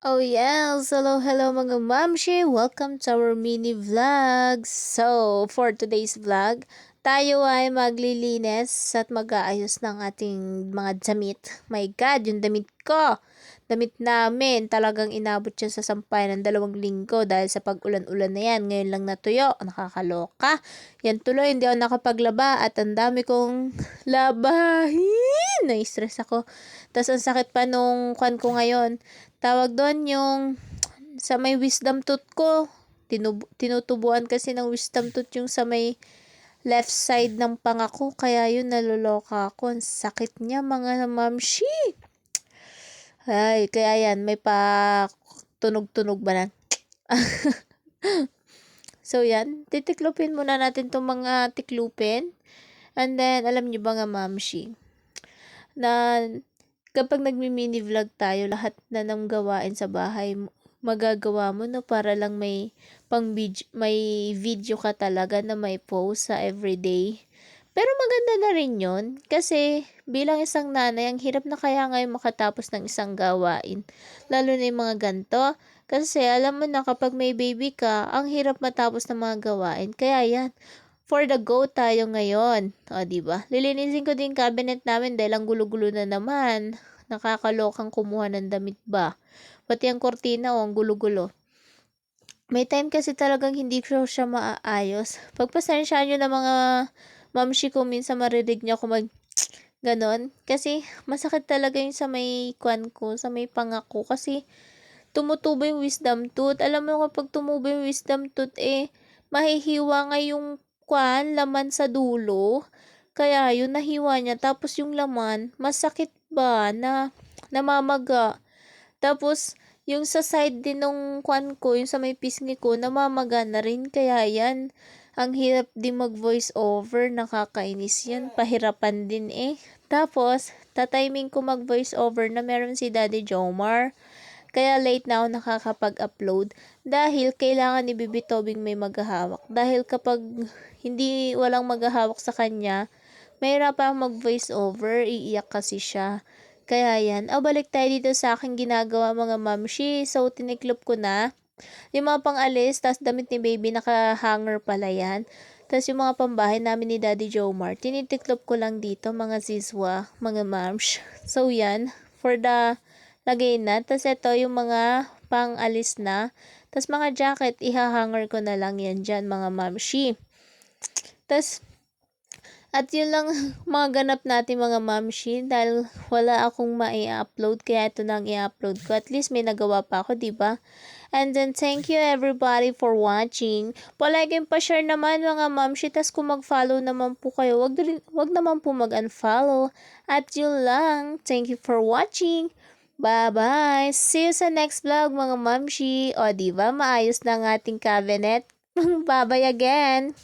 Oh yes! Hello mga mamshi! Welcome to our mini vlog! So, for today's vlog, tayo ay maglilinis at mag-aayos ng ating mga damit. My God, yung damit ko! Damit namin, talagang inabot siya sa sampayan ng 2 linggo dahil sa pag-ulan-ulan na yan. Ngayon lang natuyo, nakakaloka. Yan tuloy, hindi ako nakapaglaba at ang dami kong labahin! Na-stress ako. Tapos ang sakit pa nung kwan ko ngayon. Tawag doon yung sa may wisdom tooth ko. Tinutubuan kasi ng wisdom tooth yung sa may left side ng pangako. Kaya yun, naluloka ako. Ang sakit niya mga mamshi. Ay, kaya yan, may pa tunog-tunog ba na? So yan, titiklupin muna natin itong mga tiklupin. And then, alam niyo ba nga mamshi, na kapag nagmi-mini vlog tayo, lahat na ng gawain sa bahay magagawa mo, no, para lang may may video ka talaga na may post sa everyday. Pero maganda na rin 'yon kasi bilang isang nanay, ang hirap na kaya ngayon makatapos ng isang gawain. Lalo na yung mga ganto. Kasi alam mo na kapag may baby ka, ang hirap matapos ng mga gawain. Kaya yan, for the go tayo ngayon. O, di ba? Lilinisin ko din cabinet namin dahil ang gulo-gulo na naman. Nakakalokang kumuha ng damit ba. Pati ang kortina, ang gulo-gulo. May time kasi talagang hindi ko siya maaayos. Pagpasensyaan nyo na mga mamshi ko, minsan marinig niya ako ganon. Kasi masakit talaga yung sa may kwan ko, sa may pangako. Kasi tumutubo yung wisdom tooth. Alam mo kapag tumubo yung wisdom tooth, mahihiwa nga yung laman sa dulo. Kaya yun, nahiwa niya. Tapos yung laman, masakit ba na namamaga. Tapos, yung sa side din nung ko, yung sa may pisngi ko, namamaga na rin. Kaya yan, ang hirap din mag-voice over. Nakakainis yan. Pahirapan din eh. Tapos, tatiming ko mag-voice over na meron si Daddy Jomar. Kaya late na ako nakakapag-upload dahil kailangan ni Bibi Tobing may maghahawak. Dahil kapag hindi walang maghahawak sa kanya, mahirap pa mag-voice over, iiyak kasi siya. Kaya yan, balik tayo dito sa aking ginagawa mga mamshi. So, tiniklop ko na yung mga pang-alis, tas damit ni baby, naka-hanger pala yan. Tas yung mga pambahay namin ni Daddy Jomar, tinitiklop ko lang dito mga zizwa, mga mamsh. So, yan, for the lagay na. Tas ito yung mga pang-alis na. Tas mga jacket, ihahanger ko na lang yan dyan mga mamshi. Tas at yun lang mga ganap natin mga mamshi dahil wala akong mai-upload kaya ito nang i-upload ko. At least may nagawa pa ako, 'di ba? And then thank you everybody for watching. Palike and pa-share naman mga mamshi, tas kung mag-follow naman po kayo, wag naman po mag-unfollow. At yun lang. Thank you for watching. Bye-bye. See you sa next vlog mga mamshi. O, 'di ba? Maayos na ang ating cabinet. Bye-bye again.